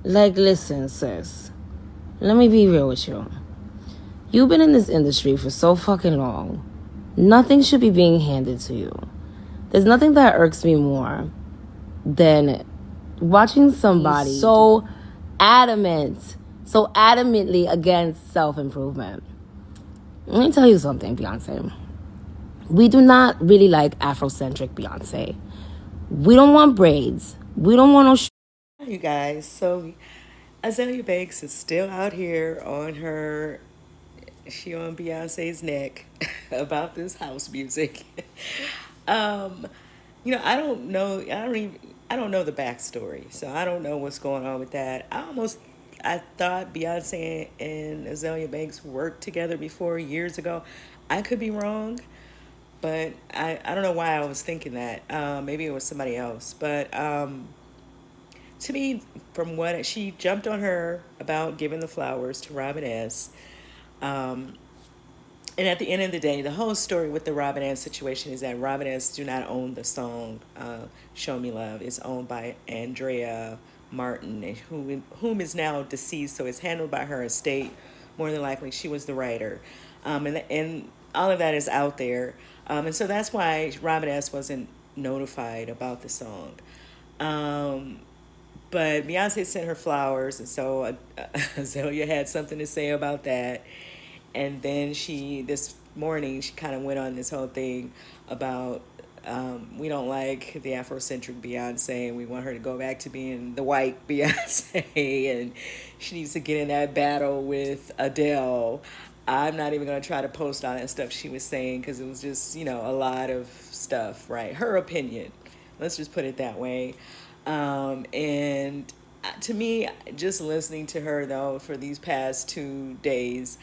Like, listen, sis. Let me be real with you. You've been in this industry for so fucking long. Nothing should be being handed to you. There's nothing that irks me more than watching somebody so adamantly against self-improvement. Let me tell you something, Beyonce. We do not really like Afrocentric Beyonce. We don't want braids. We don't want no You guys, so Azalea Banks is still out here on she on Beyonce's neck about this house music. um, I don't know. I don't know the backstory, so I don't know what's going on with that. I thought Beyonce and Azalea Banks worked together before years ago. I could be wrong, but I don't know why I was thinking that. Maybe it was somebody else, but to me, from what she jumped on her about giving the flowers to Robin S. Um, and at the end of the day, the whole story with the Robin S. situation is that Robin S. do not own the song "Show Me Love." It's owned by Andrea Martin, whom is now deceased, so it's handled by her estate. More than likely, she was the writer, and all of that is out there, and so that's why Robin S. wasn't notified about the song. Um, but Beyonce sent her flowers, and so Azalea had something to say about that. And then this morning, she kind of went on this whole thing about we don't like the Afrocentric Beyonce, and we want her to go back to being the white Beyonce, and she needs to get in that battle with Adele. I'm not even going to try to post all that stuff she was saying because it was just, a lot of stuff, right? Her opinion. Let's just put it that way. And to me, just listening to her though for these past 2 days,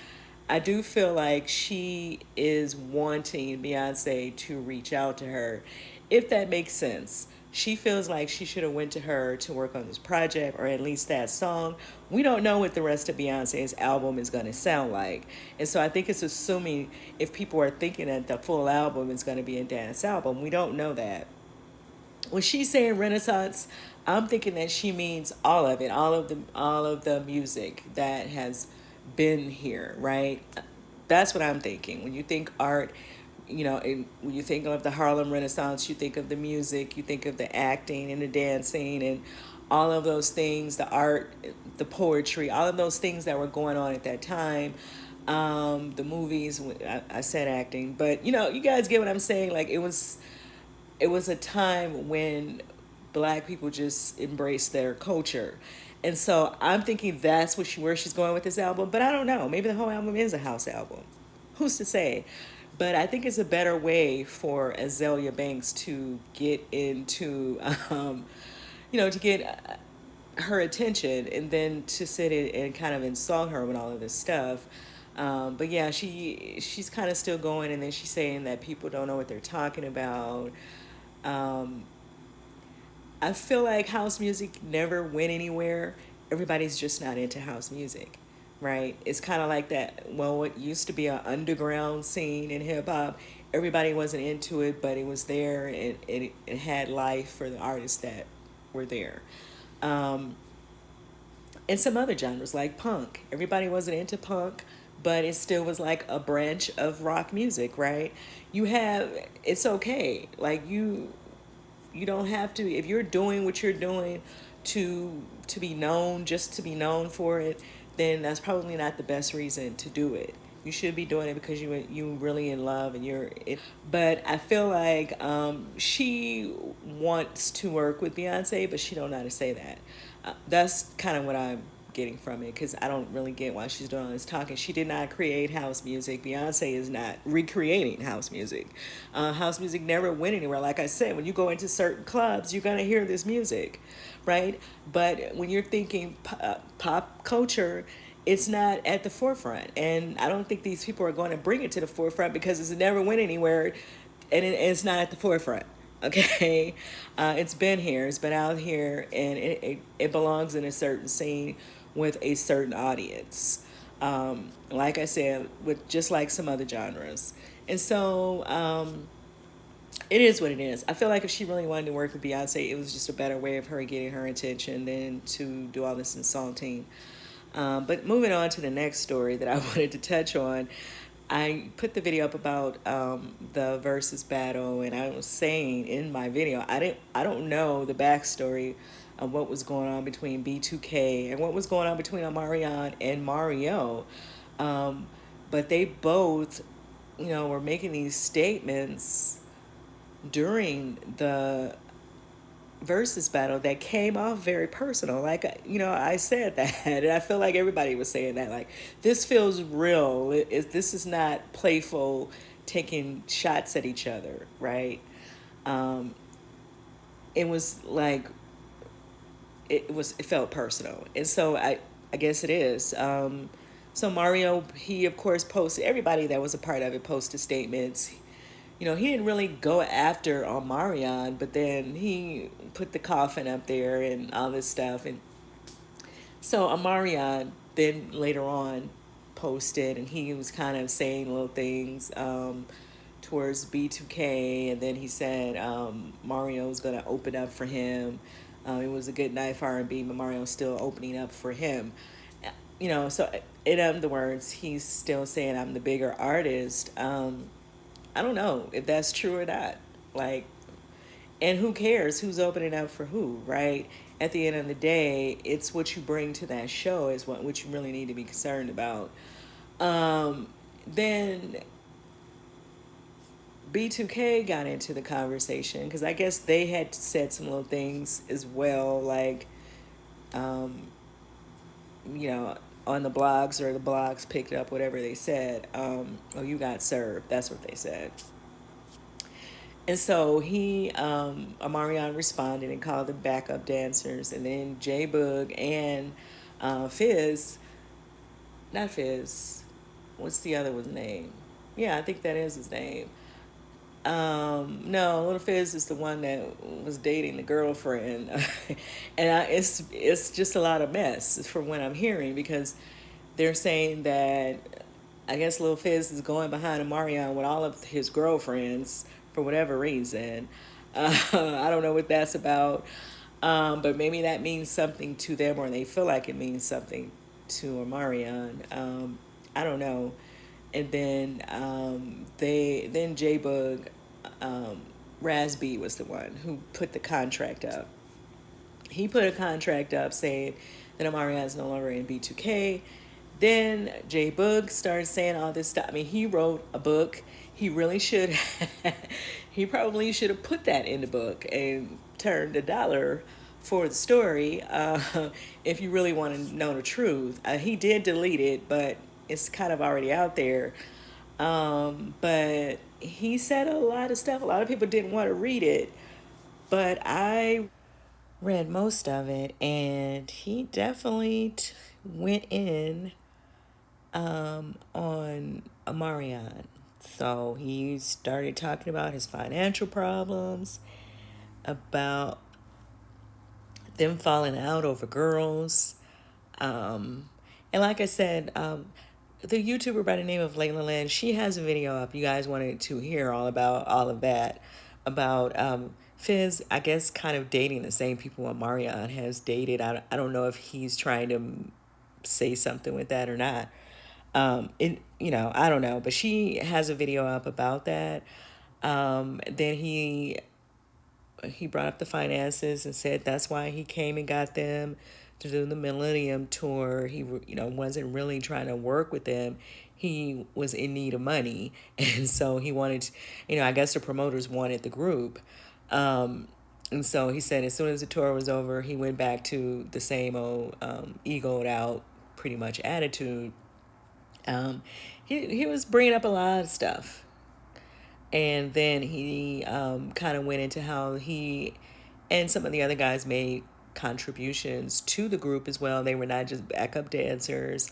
I do feel like she is wanting Beyonce to reach out to her, if that makes sense. She feels like she should have went to her to work on this project or at least that song. We don't know what the rest of Beyonce's album is going to sound like. And so I think it's assuming if people are thinking that the full album is going to be a dance album, we don't know that. When she's saying Renaissance, I'm thinking that she means all of it, all of the music that has been here, right? That's what I'm thinking. When you think art, when you think of the Harlem Renaissance, you think of the music, you think of the acting and the dancing and all of those things, the art, the poetry, all of those things that were going on at that time. The movies, I said acting, but you guys get what I'm saying. Like it was a time when black people just embraced their culture. And so I'm thinking that's where she's going with this album. But I don't know. Maybe the whole album is a house album. Who's to say? But I think it's a better way for Azealia Banks to get into, to get her attention and then to sit and kind of insult her with all of this stuff. But yeah, she's kind of still going, and then she's saying that people don't know what they're talking about. Um, I feel like house music never went anywhere. Everybody's just not into house music, right? It's kind of like that. Well, what used to be an underground scene in hip hop, everybody wasn't into it, but it was there and it had life for the artists that were there. Um, and some other genres like punk. Everybody wasn't into punk, but it still was like a branch of rock music, right? It's okay. Like you don't have to, if you're doing what you're doing to be known, just to be known for it, then that's probably not the best reason to do it. You should be doing it because you really in love and you're it. But I feel like she wants to work with Beyonce, but she don't know how to say that. That's kind of what I'm getting from it, because I don't really get why she's doing all this talking. She did not create house music. Beyonce is not recreating house music. House music never went anywhere. Like I said, when you go into certain clubs, you're going to hear this music, right? But when you're thinking pop culture, it's not at the forefront. And I don't think these people are going to bring it to the forefront because it's never went anywhere and it's not at the forefront. Okay, it's been here, it's been out here, and it belongs in a certain scene with a certain audience. Like I said, with just like some other genres. And so It is what it is. I feel like if she really wanted to work with Beyonce, it was just a better way of her getting her attention than to do all this insulting. But moving on to the next story that I wanted to touch on, I put the video up about the versus battle, and I was saying in my video, I don't know the backstory of what was going on between B2K and what was going on between Omarion and Mario, um, but they both, were making these statements during the versus battle that came off very personal. Like, I said that, and I feel like everybody was saying that. Like, this feels real. This is not playful, taking shots at each other, right? Um, it was like it felt personal, and so I guess it is. So Mario, he of course posted. Everybody that was a part of it posted statements. He didn't really go after Omarion, but then he put the coffin up there and all this stuff. And so Omarion then later on posted, and he was kind of saying little things towards B2K, and then he said Mario was going to open up for him. It was a good night for R&B, but Mario's still opening up for him. So in other words, he's still saying I'm the bigger artist. I don't know if that's true or not. Like, and who cares who's opening up for who, right? At the end of the day, it's what you bring to that show is what you really need to be concerned about. Then B2K got into the conversation because I guess they had said some little things as well, like, um, you know, on the blogs, or the blogs picked up whatever they said. Oh, you got served. That's what they said. And so Omarion responded and called them backup dancers. And then J Boog and Fizz, not Fizz, what's the other one's name? Yeah, I think that is his name. No, Little Fizz is the one that was dating the girlfriend, it's just a lot of mess from what I'm hearing, because they're saying that I guess Lil Fizz is going behind Omarion with all of his girlfriends for whatever reason. I don't know what that's about, but maybe that means something to them, or they feel like it means something to Omarion. I don't know. And then J Bug, Raz B was the one who put the contract up. He put a contract up saying that Omarion is no longer in B2K. Then J Boog started saying all this stuff. I mean, he wrote a book. He really should. He probably should have put that in the book and turned $1 for the story. If you really want to know the truth, he did delete it, but it's kind of already out there. But he said a lot of stuff. A lot of people didn't want to read it, but I read most of it, and he definitely went in on Omarion. So he started talking about his financial problems, about them falling out over girls. And like I said, the YouTuber by the name of Layla Lynn, she has a video up. You guys wanted to hear all about all of that. About Fizz, I guess, kind of dating the same people Omarion has dated. I don't know if he's trying to say something with that or not. I don't know, but she has a video up about that. Then he brought up the finances and said that's why he came and got them to do the Millennium Tour. He wasn't really trying to work with them. He was in need of money, and so he wanted, I guess the promoters wanted the group. And so he said as soon as the tour was over, he went back to the same old egoed out, pretty much attitude. He was bringing up a lot of stuff. And then he kind of went into how he and some of the other guys made contributions to the group as well. They were not just backup dancers.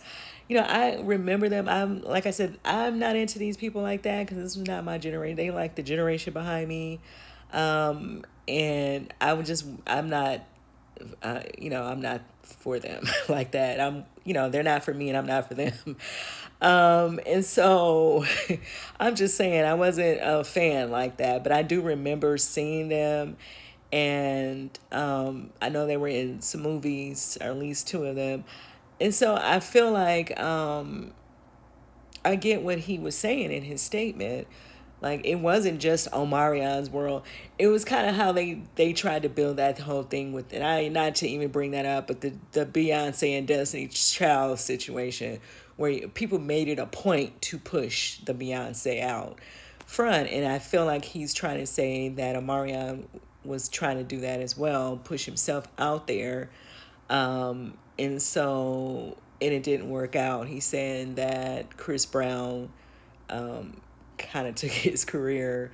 I remember them. Like I said, I'm not into these people like that because this was not my generation. They like the generation behind me. And I'm not, I'm not for them like that. They're not for me and I'm not for them. And so I'm just saying I wasn't a fan like that, but I do remember seeing them. And I know they were in some movies, or at least two of them. And so I feel like I get what he was saying in his statement. Like, it wasn't just Omarion's world. It was kind of how they tried to build that whole thing with, and I, not to even bring that up, but the Beyonce and Destiny Child situation, where people made it a point to push the Beyonce out front. And I feel like he's trying to say that Omarion was trying to do that as well, push himself out there. And so, and it didn't work out. He's saying that Chris Brown kind of took his career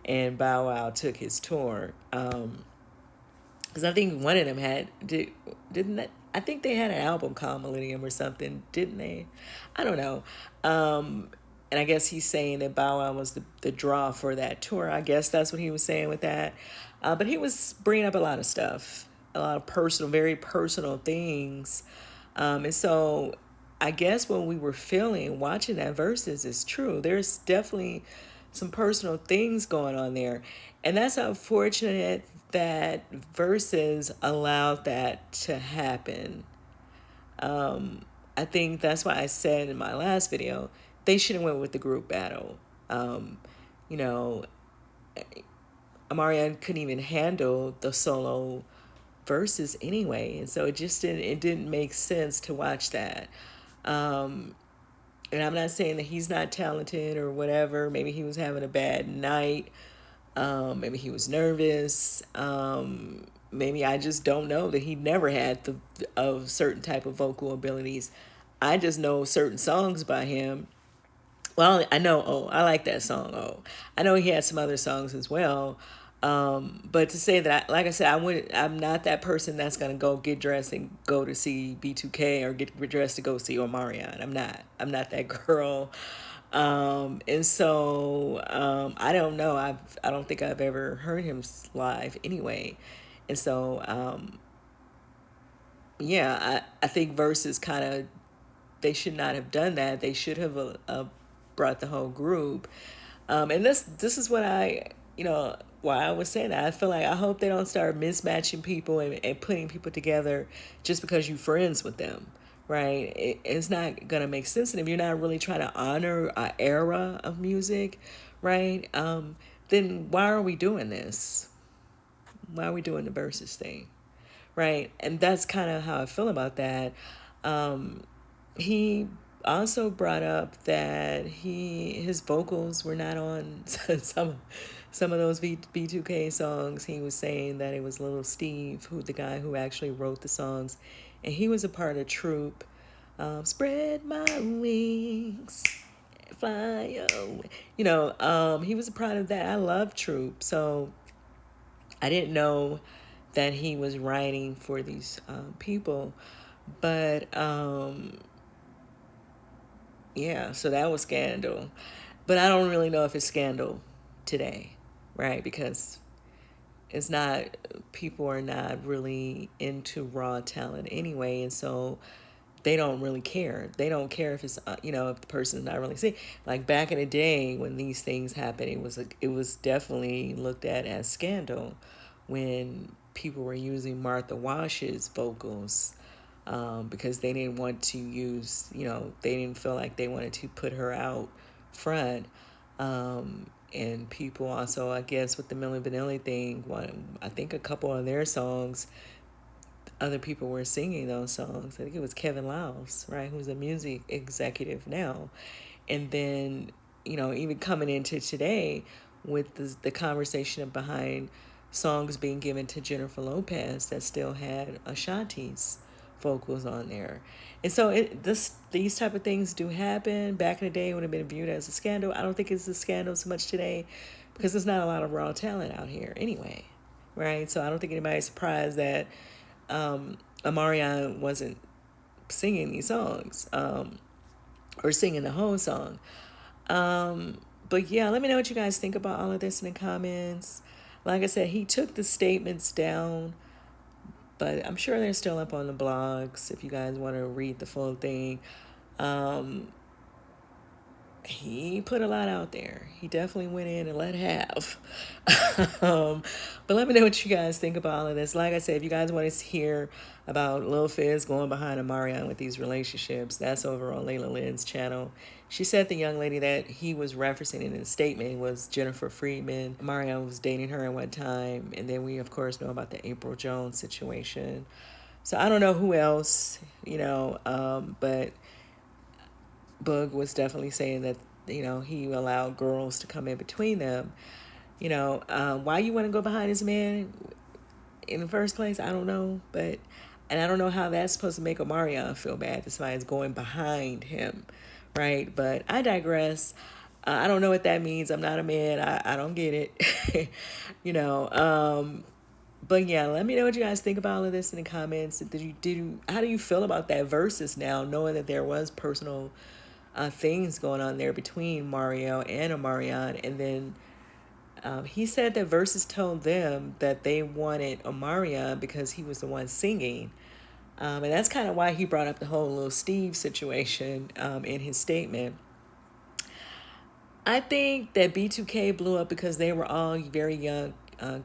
and Bow Wow took his tour. Because I think one of them didn't that, I think they had an album called Millennium or something, didn't they? I don't know. And I guess he's saying that Bow Wow was the draw for that tour. I guess that's what he was saying with that. But he was bringing up a lot of stuff, a lot of personal, very personal things. And so I guess what we were feeling watching that Verzuz is true. There's definitely some personal things going on there. And that's unfortunate that Verzuz allowed that to happen. I think that's why I said in my last video, they should have went with the group battle. You know, Omarion couldn't even handle the solo verses anyway, and so it didn't make sense to watch that. And I'm not saying that he's not talented or whatever. Maybe he was having a bad night. Maybe he was nervous. Maybe I just don't know that he never had of certain type of vocal abilities. I just know certain songs by him. Well, I know, oh, I like that song, oh. I know he had some other songs as well. But to say that, like I said, I'm not that person that's going to go get dressed and go to see B2K or get dressed to go see Omarion. I'm not that girl. And so, I don't know. I don't think I've ever heard him live anyway. And so, yeah, I think Versus kind of, they should not have done that. They should have brought the whole group. And this is what why I was saying that. I feel like I hope they don't start mismatching people and putting people together just because you're friends with them, right? It's not going to make sense. And if you're not really trying to honor an era of music, right, then why are we doing this? Why are we doing the versus thing, right? And that's kind of how I feel about that. He also brought up that his vocals were not on some of those B2K songs. He was saying that it was Little Steve, the guy who actually wrote the songs, and he was a part of Troop. Spread my wings, fly away. He was a part of that. I love Troop, so I didn't know that he was writing for these people, but yeah, so that was Scandal. But I don't really know if it's Scandal today, right? Because it's not, people are not really into raw talent anyway. And so they don't really care. They don't care if it's, if the person's not really singing. Like back in the day when these things happened, it was definitely looked at as scandal when people were using Martha Wash's vocals. Because they didn't want to use, they didn't feel like they wanted to put her out front. And people also, I guess, with the Milli Vanilli thing, I think a couple of their songs, other people were singing those songs. I think it was Kevin Liles, right, who's a music executive now. And then, even coming into today with the conversation behind songs being given to Jennifer Lopez that still had Ashanti's vocals on there. And so these type of things do happen. Back in the day, it would have been viewed as a scandal. I don't think it's a scandal so much today because there's not a lot of raw talent out here anyway, right? So I don't think anybody's surprised that Omarion wasn't singing these songs or singing the whole song. But yeah, let me know what you guys think about all of this in the comments. Like I said, he took the statements down, but I'm sure they're still up on the blogs if you guys want to read the full thing. he put a lot out there. He definitely went in and let have. But let me know what you guys think about all of this. Like I said, if you guys want to hear about Lil Fizz going behind Omarion with these relationships, that's over on Layla Lynn's channel. She said the young lady that he was referencing in his statement was Jennifer Friedman. Omarion was dating her at one time. And then we, of course, know about the April Jones situation. So I don't know who else, but Boog was definitely saying that, he allowed girls to come in between them. Why you want to go behind this man in the first place, I don't know. And I don't know how that's supposed to make Omarion feel bad that somebody's going behind him, right? But I digress. I don't know what that means. I'm not a man. I don't get it. you know, but yeah, let me know what you guys think about all of this in the comments. How do you feel about that Verzuz now, knowing that there was personal things going on there between Mario and Omarion, and then he said that Verzuz told them that they wanted Omarion because he was the one singing, and that's kind of why he brought up the whole little Steve situation in his statement. I think that B2K blew up because they were all very young,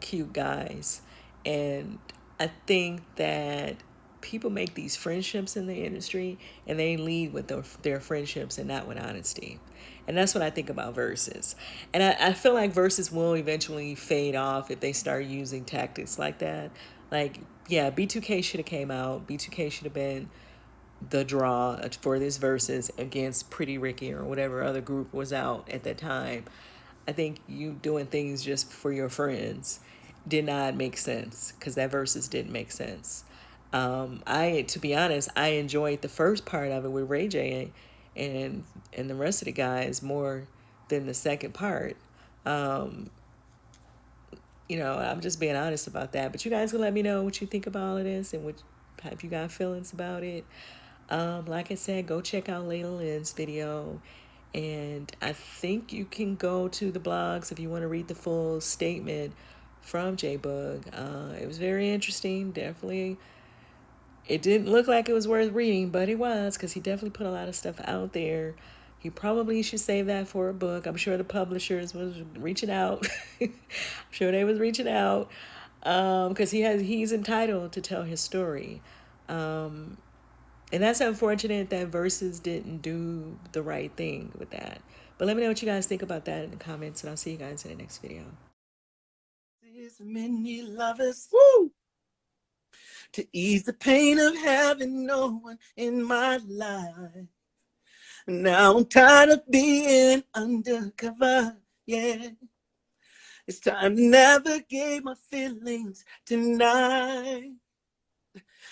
cute guys. And I think that people make these friendships in the industry and they lead with their friendships and not with honesty. And that's what I think about Verzuz. And I feel like Verzuz will eventually fade off if they start using tactics like that. Like, yeah, B2K should have came out. B2K should have been the draw for this Verzuz against Pretty Ricky or whatever other group was out at that time. I think you doing things just for your friends did not make sense because that Verzuz didn't make sense. To be honest, I enjoyed the first part of it with Ray J and the rest of the guys more than the second part. I'm just being honest about that. But you guys can let me know what you think about all of this and if you got feelings about it. Like I said, go check out Layla Lynn's video. And I think you can go to the blogs if you want to read the full statement from J Boog. It was very interesting. Definitely, it didn't look like it was worth reading, but it was because he definitely put a lot of stuff out there. He probably should save that for a book. I'm sure the publishers was reaching out. I'm sure they was reaching out because he's entitled to tell his story. And that's unfortunate that Verzuz didn't do the right thing with that. But let me know what you guys think about that in the comments, and I'll see you guys in the next video. There's many lovers, woo, to ease the pain of having no one in my life. Now I'm tired of being undercover, yeah. It's time to navigate my feelings tonight.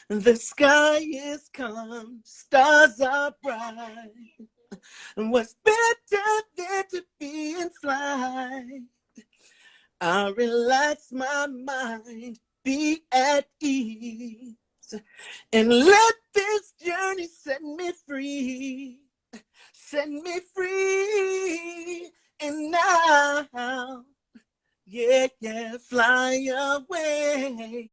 The sky is calm, stars are bright. And what's better than to be in flight? I relax my mind, be at ease, and let this journey set me free. Set me free, and now, yeah, fly away.